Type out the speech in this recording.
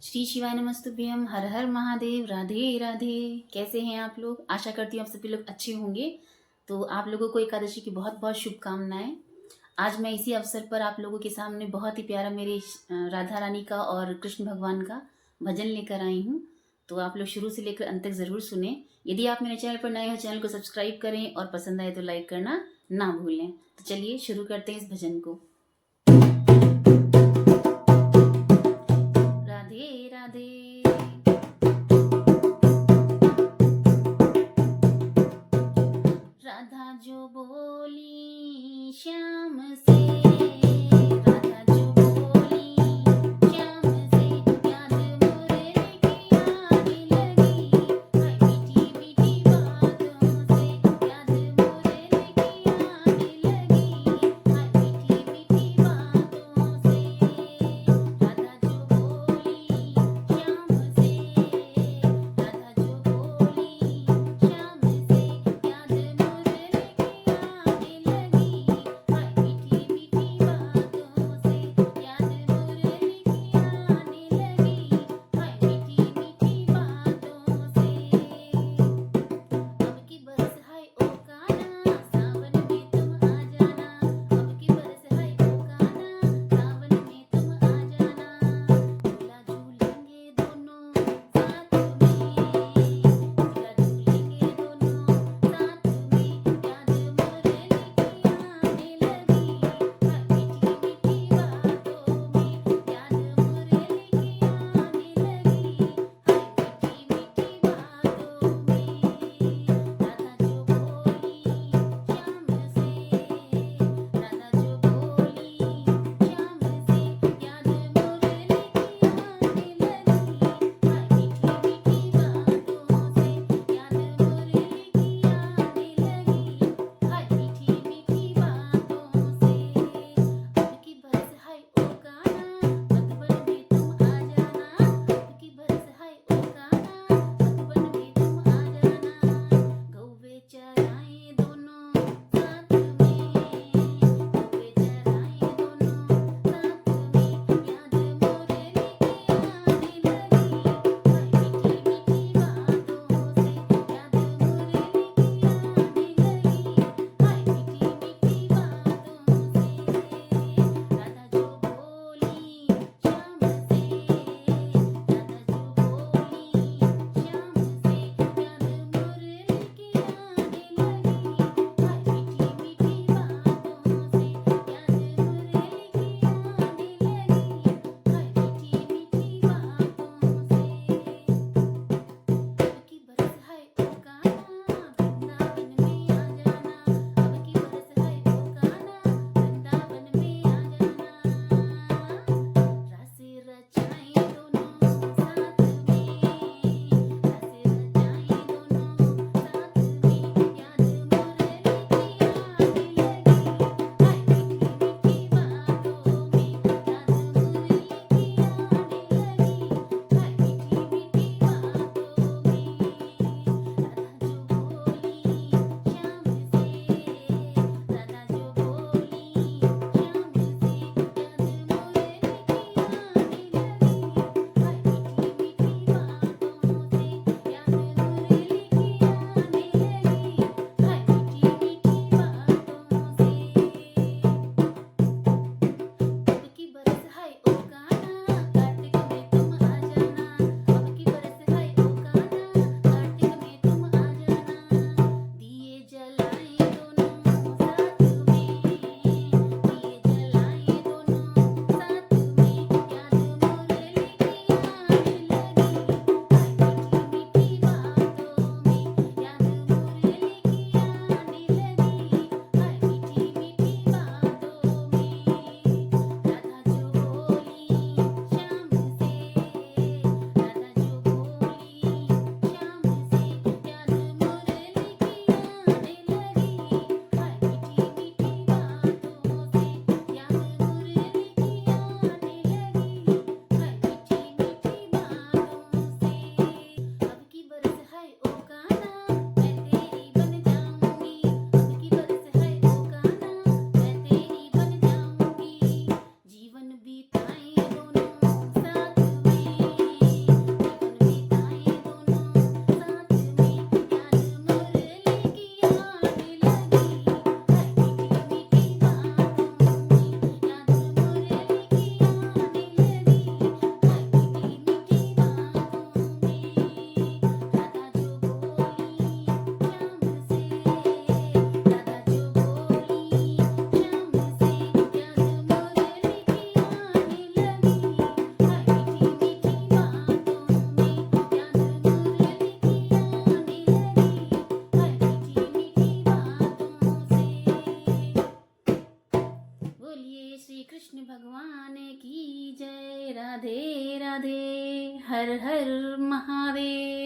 श्री शिवाय नमस्तुभ्यम। हर हर महादेव। राधे राधे। कैसे हैं आप लोग? आशा करती हूँ आप सभी लोग अच्छे होंगे। तो आप लोगों को एकादशी की बहुत बहुत शुभकामनाएं। आज मैं इसी अवसर पर आप लोगों के सामने बहुत ही प्यारा मेरे राधा रानी का और कृष्ण भगवान का भजन लेकर आई हूँ। तो आप लोग शुरू से लेकर अंत तक ज़रूर सुने। यदि आप मेरे चैनल पर नए हो, चैनल को सब्सक्राइब करें और पसंद आए तो लाइक करना ना भूलें। तो चलिए शुरू करते हैं इस भजन को। राधे राधे। राधा जो बोली श्याम से, राधा जो बोली श्याम से, याद मुरली की आने लगी। हाय मीठी मीठी बातों से, याद मुरली की आने लगी। हाय मीठी मीठी राधे राधे, हर हर महादेव।